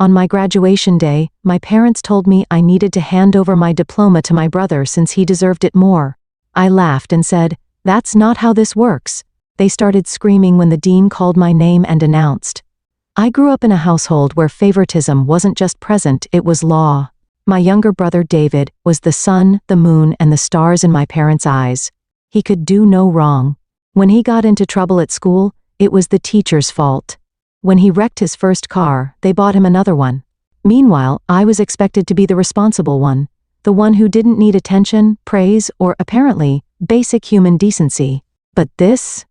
On my graduation day, my parents told me I needed to hand over my diploma to my brother since he deserved it more. I laughed and said, "That's not how this works." They started screaming when the dean called my name and announced. I grew up in a household where favoritism wasn't just present, it was law. My younger brother David was the sun, the moon, and the stars in my parents' eyes. He could do no wrong. When he got into trouble at school, it was the teacher's fault. When he wrecked his first car, they bought him another one. Meanwhile, I was expected to be the responsible one, the one who didn't need attention, praise, or, apparently, basic human decency. But this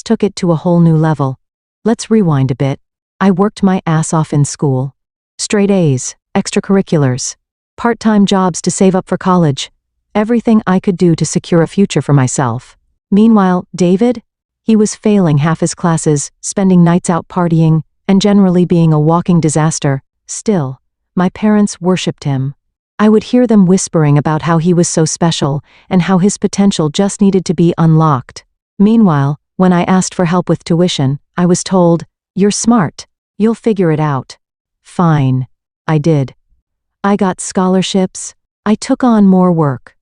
took it to a whole new level. Let's rewind a bit. I worked my ass off in school. Straight A's, extracurriculars, part-time jobs to save up for college. Everything I could do to secure a future for myself. Meanwhile, David? He was failing half his classes, spending nights out partying, and generally being a walking disaster. Still, my parents worshipped him. I would hear them whispering about how he was so special, and how his potential just needed to be unlocked. Meanwhile, when I asked for help with tuition, I was told, "You're smart. You'll figure it out." Fine. I did. I got scholarships. I took on more work.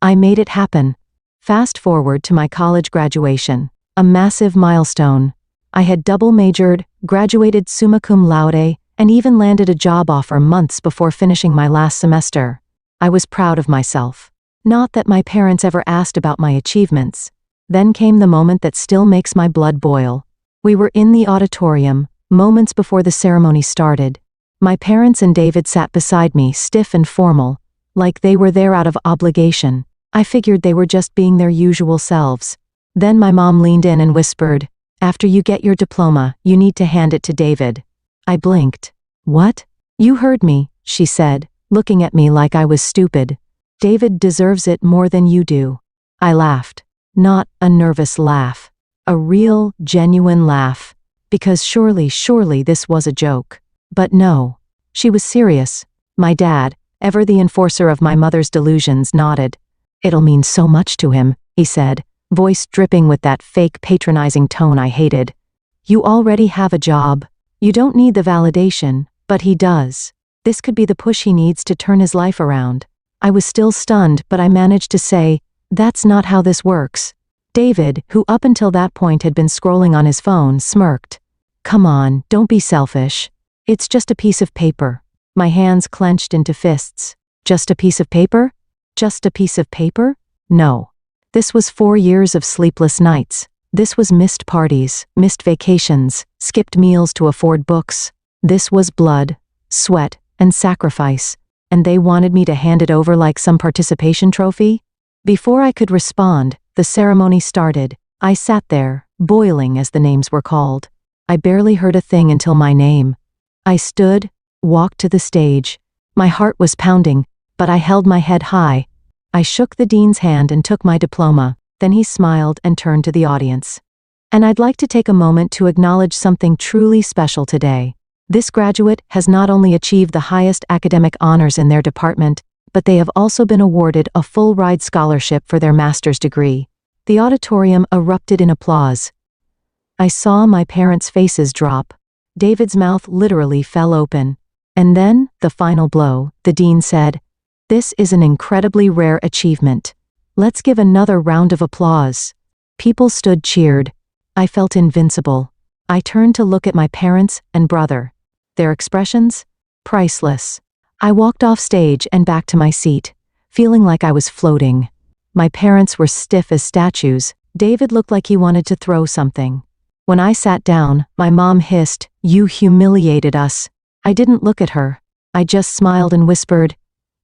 I made it happen. Fast forward to my college graduation. A massive milestone. I had double majored, graduated summa cum laude, and even landed a job offer months before finishing my last semester. I was proud of myself. Not that my parents ever asked about my achievements. Then came the moment that still makes my blood boil. We were in the auditorium, moments before the ceremony started. My parents and David sat beside me, stiff and formal, like they were there out of obligation. I figured they were just being their usual selves. Then my mom leaned in and whispered, "After you get your diploma, you need to hand it to David." I blinked. "What?" "You heard me," she said, looking at me like I was stupid. "David deserves it more than you do." I laughed. Not a nervous laugh. A real, genuine laugh. Because surely this was a joke. But no. She was serious. My dad, ever the enforcer of my mother's delusions, nodded. "It'll mean so much to him," he said, voice dripping with that fake patronizing tone I hated. "You already have a job. You don't need the validation, but he does. This could be the push he needs to turn his life around." I was still stunned, but I managed to say, "That's not how this works." David, who up until that point had been scrolling on his phone, smirked. "Come on, don't be selfish. It's just a piece of paper." My hands clenched into fists. Just a piece of paper? Just a piece of paper? No. This was 4 years of sleepless nights. This was missed parties, missed vacations, skipped meals to afford books. This was blood, sweat, and sacrifice. And they wanted me to hand it over like some participation trophy? Before I could respond, the ceremony started. I sat there, boiling as the names were called. I barely heard a thing until my name. I stood, walked to the stage. My heart was pounding, but I held my head high. I shook the dean's hand and took my diploma. Then he smiled and turned to the audience. "And I'd like to take a moment to acknowledge something truly special today. This graduate has not only achieved the highest academic honors in their department, but they have also been awarded a full-ride scholarship for their master's degree." The auditorium erupted in applause. I saw my parents' faces drop. David's mouth literally fell open. And then, the final blow, the dean said, "This is an incredibly rare achievement. Let's give another round of applause." People stood cheered. I felt invincible. I turned to look at my parents and brother. Their expressions? Priceless. I walked off stage and back to my seat, feeling like I was floating. My parents were stiff as statues. David looked like he wanted to throw something. When I sat down, my mom hissed, "You humiliated us." I didn't look at her. I just smiled and whispered,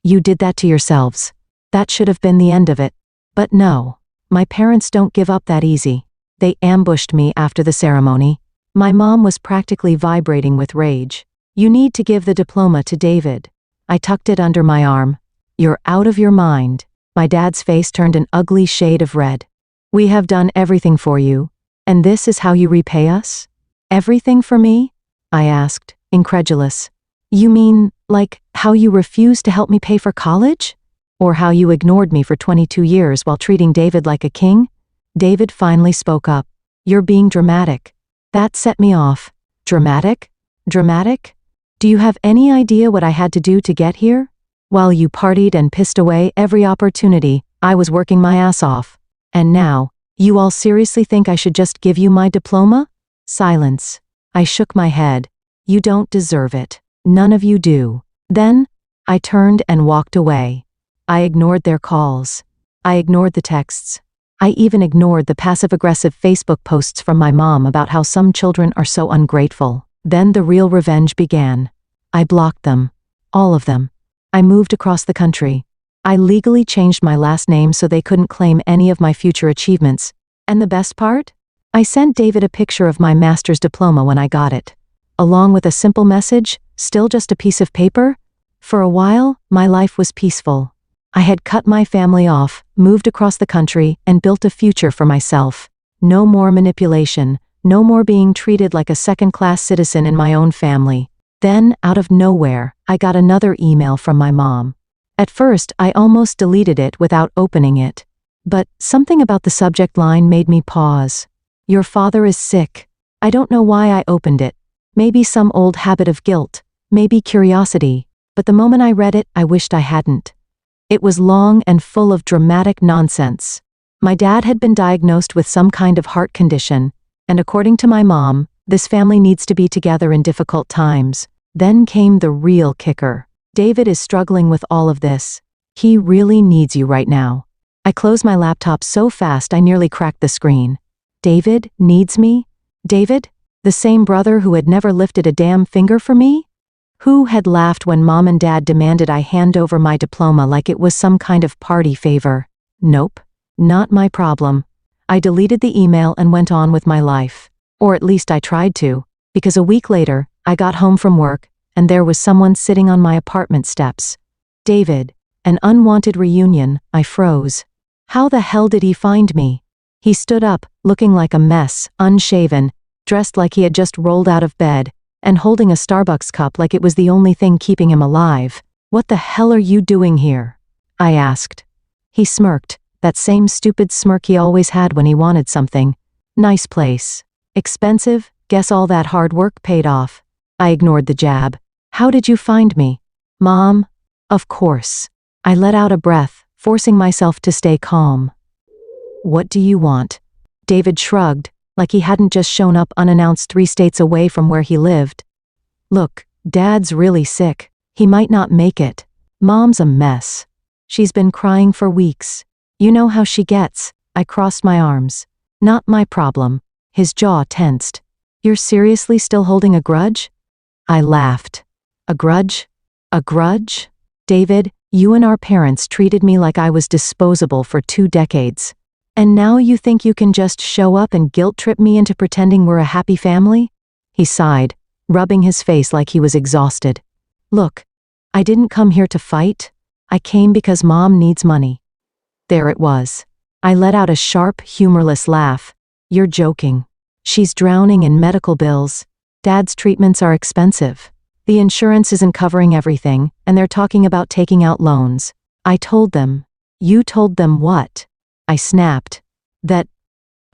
"You did that to yourselves. That should have been the end of it." But no, my parents don't give up that easy. They ambushed me after the ceremony. My mom was practically vibrating with rage. "You need to give the diploma to David." I tucked it under my arm. "You're out of your mind." My dad's face turned an ugly shade of red. "We have done everything for you, and this is how you repay us?" "Everything for me?" I asked, incredulous. "You mean, like, how you refused to help me pay for college? Or how you ignored me for 22 years while treating David like a king?" David finally spoke up. "You're being dramatic." That set me off. Dramatic? Dramatic? Do you have any idea what I had to do to get here? While you partied and pissed away every opportunity, I was working my ass off. And now, you all seriously think I should just give you my diploma? Silence. I shook my head. You don't deserve it. None of you do. Then, I turned and walked away. I ignored their calls. I ignored the texts. I even ignored the passive-aggressive Facebook posts from my mom about how some children are so ungrateful. Then the real revenge began. I blocked them. All of them. I moved across the country. I legally changed my last name so they couldn't claim any of my future achievements. And the best part? I sent David a picture of my master's diploma when I got it. Along with a simple message, still just a piece of paper. For a while, my life was peaceful. I had cut my family off, moved across the country, and built a future for myself. No more manipulation, no more being treated like a second-class citizen in my own family. Then, out of nowhere, I got another email from my mom. At first, I almost deleted it without opening it. But something about the subject line made me pause. Your father is sick. I don't know why I opened it. Maybe some old habit of guilt, maybe curiosity, but the moment I read it, I wished I hadn't. It was long and full of dramatic nonsense. My dad had been diagnosed with some kind of heart condition, and according to my mom, this family needs to be together in difficult times. Then came the real kicker. David is struggling with all of this. He really needs you right now. I closed my laptop so fast I nearly cracked the screen. David needs me? David? The same brother who had never lifted a damn finger for me? Who had laughed when Mom and Dad demanded I hand over my diploma like it was some kind of party favor? Nope. Not my problem. I deleted the email and went on with my life. Or at least I tried to, because a week later, I got home from work, and there was someone sitting on my apartment steps. David. An unwanted reunion. I froze. How the hell did he find me? He stood up, looking like a mess, unshaven, dressed like he had just rolled out of bed, and holding a Starbucks cup like it was the only thing keeping him alive. What the hell are you doing here? I asked. He smirked, that same stupid smirk he always had when he wanted something. Nice place. Expensive? Guess all that hard work paid off. I ignored the jab. How did you find me? Mom? Of course. I let out a breath, forcing myself to stay calm. What do you want? David shrugged, like he hadn't just shown up unannounced 3 states away from where he lived. Look, Dad's really sick. He might not make it. Mom's a mess. She's been crying for weeks. You know how she gets. I crossed my arms. Not my problem. His jaw tensed. You're seriously still holding a grudge? I laughed. A grudge? A grudge? David, you and our parents treated me like I was disposable for 2 decades. And now you think you can just show up and guilt-trip me into pretending we're a happy family? He sighed, rubbing his face like he was exhausted. Look, I didn't come here to fight. I came because Mom needs money. There it was. I let out a sharp, humorless laugh. You're joking. She's drowning in medical bills. Dad's treatments are expensive. The insurance isn't covering everything, and they're talking about taking out loans. I told them. You told them what? I snapped. That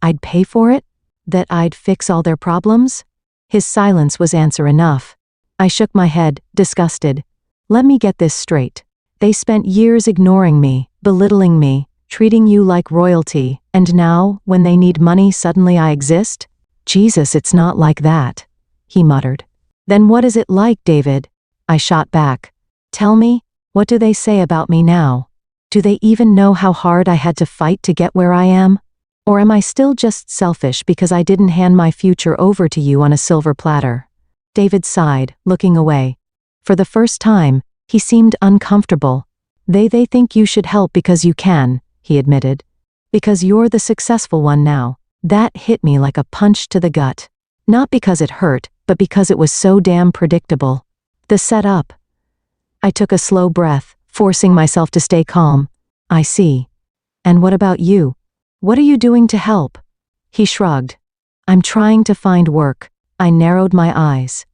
I'd pay for it? That I'd fix all their problems? His silence was answer enough. I shook my head, disgusted. Let me get this straight. They spent years ignoring me, belittling me, treating you like royalty, and now, when they need money, suddenly I exist? Jesus, it's not like that. He muttered. Then what is it like, David? I shot back. Tell me, what do they say about me now? Do they even know how hard I had to fight to get where I am? Or am I still just selfish because I didn't hand my future over to you on a silver platter? David sighed, looking away. For the first time, he seemed uncomfortable. They think you should help because you can, he admitted. Because you're the successful one now. That hit me like a punch to the gut. Not because it hurt, but because it was so damn predictable. The setup. I took a slow breath, forcing myself to stay calm. I see. And what about you? What are you doing to help? He shrugged. I'm trying to find work. I narrowed my eyes.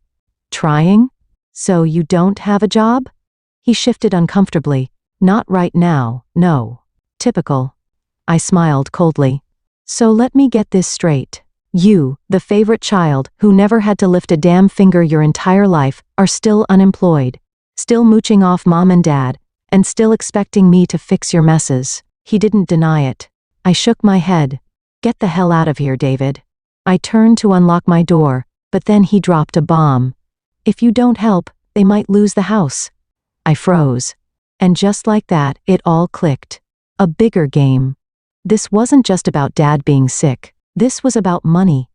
Trying? So you don't have a job? He shifted uncomfortably. Not right now, no. Typical. I smiled coldly. So let me get this straight. You, the favorite child, who never had to lift a damn finger your entire life, are still unemployed. Still mooching off mom and dad, and still expecting me to fix your messes." He didn't deny it. I shook my head. "Get the hell out of here, David." I turned to unlock my door, but then he dropped a bomb. "If you don't help, they might lose the house." I froze. And just like that, it all clicked. A bigger game. This wasn't just about Dad being sick. This was about money.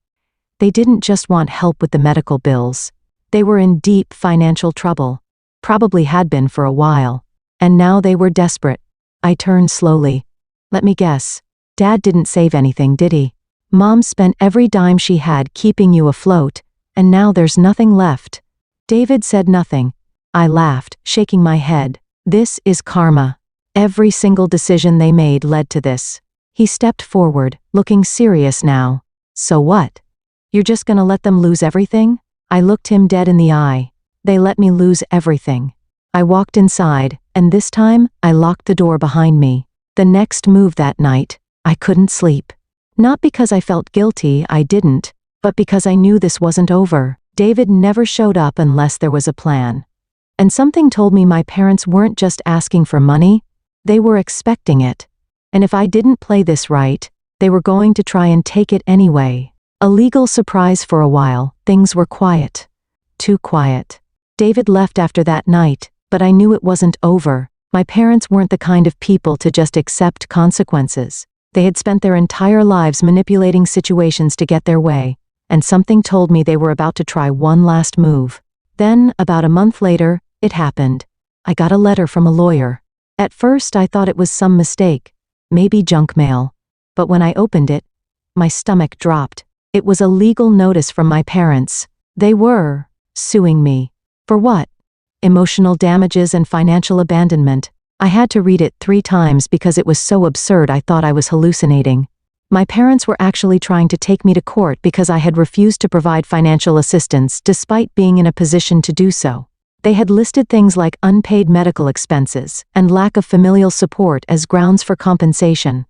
They didn't just want help with the medical bills. They were in deep financial trouble. Probably had been for a while. And now they were desperate. I turned slowly. "Let me guess. Dad didn't save anything, did he? Mom spent every dime she had keeping you afloat, and now there's nothing left." David said nothing. I laughed, shaking my head. "This is karma. Every single decision they made led to this." He stepped forward, looking serious now. "So what? You're just gonna let them lose everything?" I looked him dead in the eye. "They let me lose everything." I walked inside, and this time, I locked the door behind me. The next move that night, I couldn't sleep. Not because I felt guilty, I didn't, but because I knew this wasn't over. David never showed up unless there was a plan. And something told me my parents weren't just asking for money, they were expecting it. And if I didn't play this right, they were going to try and take it anyway. A legal surprise for a while, things were quiet. Too quiet. David left after that night, but I knew it wasn't over. My parents weren't the kind of people to just accept consequences. They had spent their entire lives manipulating situations to get their way, and something told me they were about to try one last move. Then, about a month later, it happened. I got a letter from a lawyer. At first I thought it was some mistake, maybe junk mail. But when I opened it, my stomach dropped. It was a legal notice from my parents. They were suing me. For what? Emotional damages and financial abandonment. I had to read it 3 times because it was so absurd I thought I was hallucinating. My parents were actually trying to take me to court because I had refused to provide financial assistance despite being in a position to do so. They had listed things like unpaid medical expenses and lack of familial support as grounds for compensation.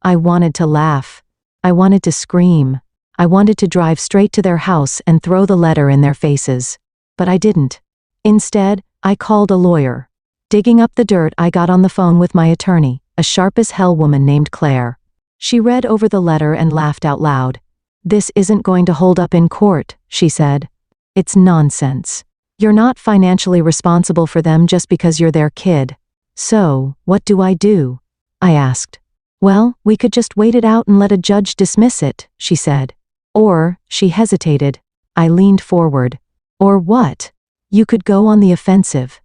I wanted to laugh. I wanted to scream. I wanted to drive straight to their house and throw the letter in their faces. But I didn't. Instead, I called a lawyer. Digging up the dirt, I got on the phone with my attorney, a sharp-as-hell woman named Claire. She read over the letter and laughed out loud. "This isn't going to hold up in court," she said. "It's nonsense. You're not financially responsible for them just because you're their kid. So, what do?" I asked. "Well, we could just wait it out and let a judge dismiss it," she said. Or, she hesitated. I leaned forward. "Or what? You could go on the offensive."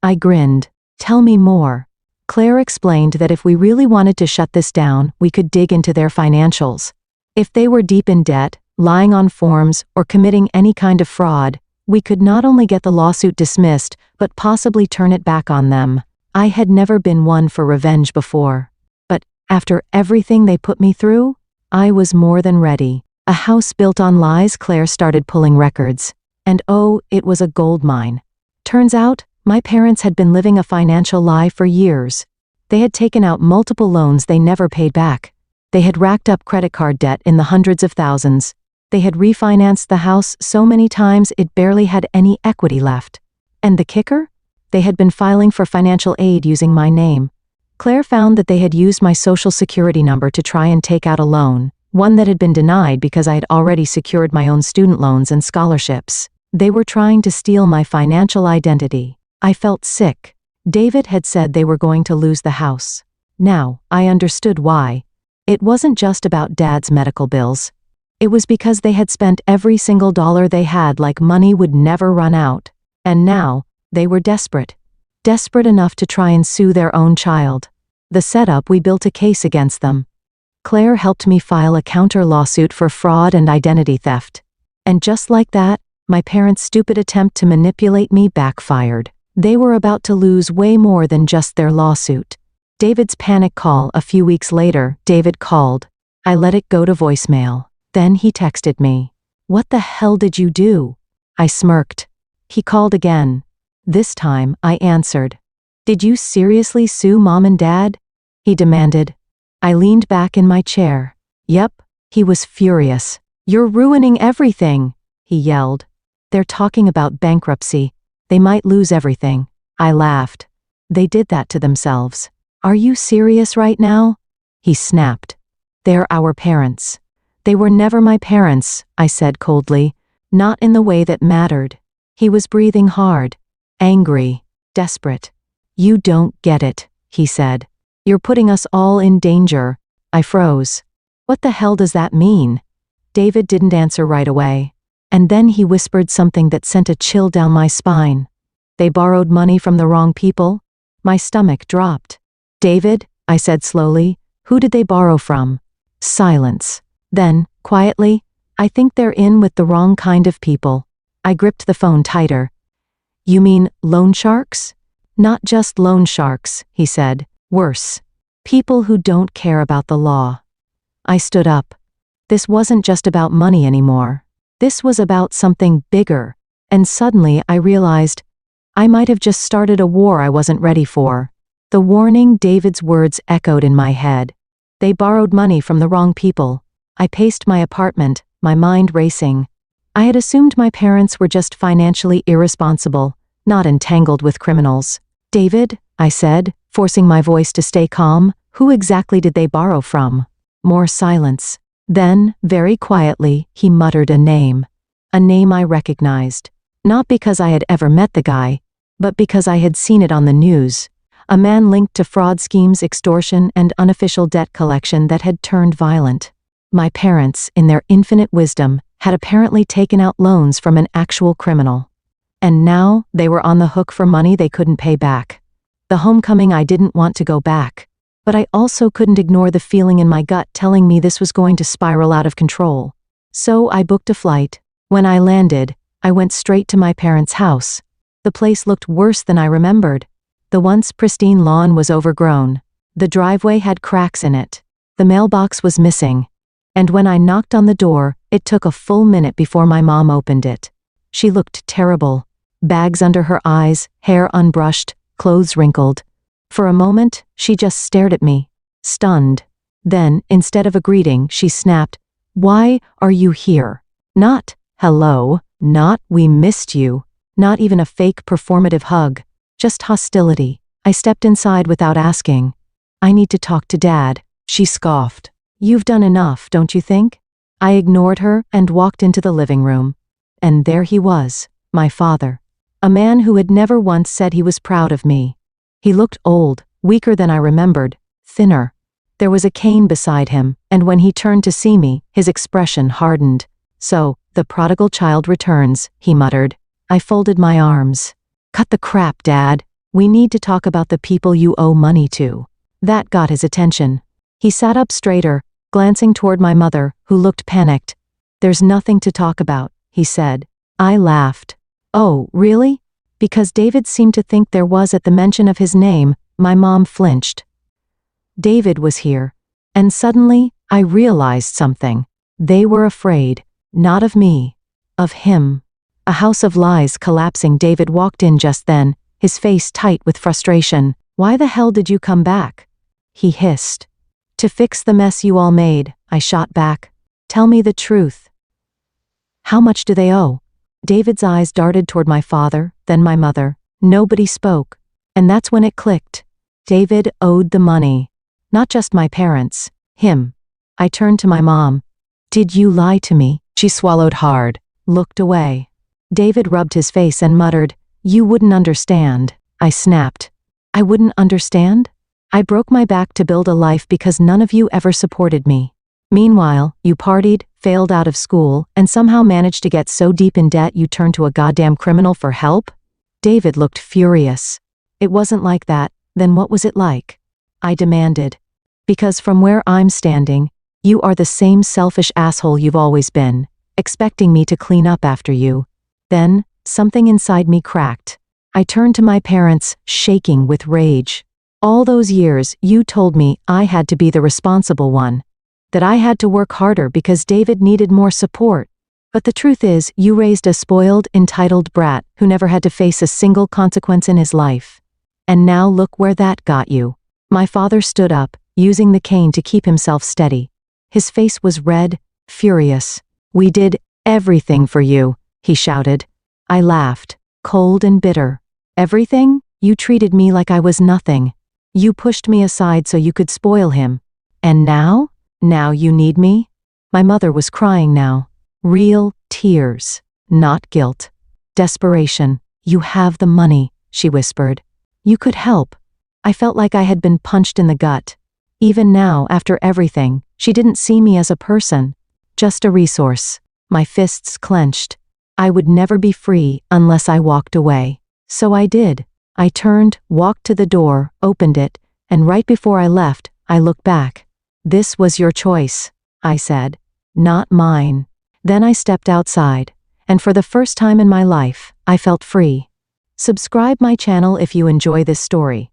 I grinned. "Tell me more." Claire explained that if we really wanted to shut this down, we could dig into their financials. If they were deep in debt, lying on forms, or committing any kind of fraud, we could not only get the lawsuit dismissed, but possibly turn it back on them. I had never been one for revenge before. But, after everything they put me through, I was more than ready. A house built on lies. Claire started pulling records. And oh, it was a gold mine. Turns out, my parents had been living a financial lie for years. They had taken out multiple loans they never paid back. They had racked up credit card debt in the hundreds of thousands. They had refinanced the house so many times it barely had any equity left. And the kicker? They had been filing for financial aid using my name. Claire found that they had used my social security number to try and take out a loan, one that had been denied because I had already secured my own student loans and scholarships. They were trying to steal my financial identity. I felt sick. David had said they were going to lose the house. Now, I understood why. It wasn't just about Dad's medical bills. It was because they had spent every single dollar they had like money would never run out. And now, they were desperate. Desperate enough to try and sue their own child. The setup: we built a case against them. Claire helped me file a counter lawsuit for fraud and identity theft. And just like that, my parents' stupid attempt to manipulate me backfired. They were about to lose way more than just their lawsuit. David's panic call. A few weeks later, David called. I let it go to voicemail. Then he texted me. "What the hell did you do?" I smirked. He called again. This time, I answered. "Did you seriously sue Mom and Dad?" he demanded. I leaned back in my chair. Yep, he was furious. "You're ruining everything," he yelled. "They're talking about bankruptcy. They might lose everything." I laughed. "They did that to themselves. Are you serious right now?" He snapped. "They're our parents." "They were never my parents," I said coldly, "not in the way that mattered." He was breathing hard, angry, desperate. "You don't get it," he said. "You're putting us all in danger." I froze. "What the hell does that mean?" David didn't answer right away. And then he whispered something that sent a chill down my spine. "They borrowed money from the wrong people?" My stomach dropped. "David," I said slowly, "who did they borrow from?" Silence. Then, quietly, "I think they're in with the wrong kind of people." I gripped the phone tighter. "You mean loan sharks?" "Not just loan sharks," he said. "Worse. People who don't care about the law." I stood up. This wasn't just about money anymore. This was about something bigger, and suddenly I realized I might have just started a war I wasn't ready for. The warning David's words echoed in my head. They borrowed money from the wrong people. I paced my apartment, my mind racing. I had assumed my parents were just financially irresponsible, not entangled with criminals. "David," I said, forcing my voice to stay calm, "who exactly did they borrow from?" More silence. Then, very quietly, he muttered a name. A name I recognized. Not because I had ever met the guy, but because I had seen it on the news. A man linked to fraud schemes, extortion, and unofficial debt collection that had turned violent. My parents, in their infinite wisdom, had apparently taken out loans from an actual criminal. And now, they were on the hook for money they couldn't pay back. The homecoming I didn't want to go back. But I also couldn't ignore the feeling in my gut telling me this was going to spiral out of control. So I booked a flight. When I landed, I went straight to my parents' house. The place looked worse than I remembered. The once pristine lawn was overgrown. The driveway had cracks in it. The mailbox was missing. And when I knocked on the door, it took a full minute before my mom opened it. She looked terrible. Bags under her eyes, hair unbrushed, clothes wrinkled. For a moment, she just stared at me, stunned. Then, instead of a greeting, she snapped, "Why are you here?" Not, "Hello," not, "We missed you," not even a fake performative hug, just hostility. I stepped inside without asking. "I need to talk to Dad," she scoffed. "You've done enough, don't you think?" I ignored her and walked into the living room. And there he was, my father. A man who had never once said he was proud of me. He looked old, weaker than I remembered, thinner. There was a cane beside him, and when he turned to see me, his expression hardened. "So, the prodigal child returns," he muttered. I folded my arms. "Cut the crap, Dad. We need to talk about the people you owe money to." That got his attention. He sat up straighter, glancing toward my mother, who looked panicked. "There's nothing to talk about," he said. I laughed. "Oh, really?" Because David seemed to think there was at the mention of his name, my mom flinched. David was here. And suddenly, I realized something. They were afraid, not of me, of him. A house of lies collapsing. David walked in just then, his face tight with frustration. "Why the hell did you come back?" he hissed. "To fix the mess you all made," I shot back. "Tell me the truth. How much do they owe?" David's eyes darted toward my father, then my mother. Nobody spoke. And that's when it clicked. David owed the money. Not just my parents, him. I turned to my mom. "Did you lie to me?" She swallowed hard, looked away. David rubbed his face and muttered, "You wouldn't understand." I snapped. "I wouldn't understand? I broke my back to build a life because none of you ever supported me. Meanwhile, you partied, failed out of school, and somehow managed to get so deep in debt you turned to a goddamn criminal for help?" David looked furious. "It wasn't like that. Then what was it like?" I demanded. "Because from where I'm standing, you are the same selfish asshole you've always been, expecting me to clean up after you." Then, something inside me cracked. I turned to my parents, shaking with rage. "All those years, you told me I had to be the responsible one. That I had to work harder because David needed more support. But the truth is, you raised a spoiled, entitled brat who never had to face a single consequence in his life. And now look where that got you." My father stood up, using the cane to keep himself steady. His face was red, furious. We did everything for you, he shouted. I laughed, cold and bitter. Everything? You treated me like I was nothing. You pushed me aside so you could spoil him. And now? Now you need me? My mother was crying now. Real tears, not guilt. Desperation. You have the money, she whispered. You could help. I felt like I had been punched in the gut. Even now, after everything, she didn't see me as a person, just a resource. My fists clenched. I would never be free unless I walked away. So I did. I turned, walked to the door, opened it, and right before I left, I looked back. This was your choice, I said. Not mine. Then I stepped outside, and for the first time in my life, I felt free. Subscribe my channel if you enjoy this story.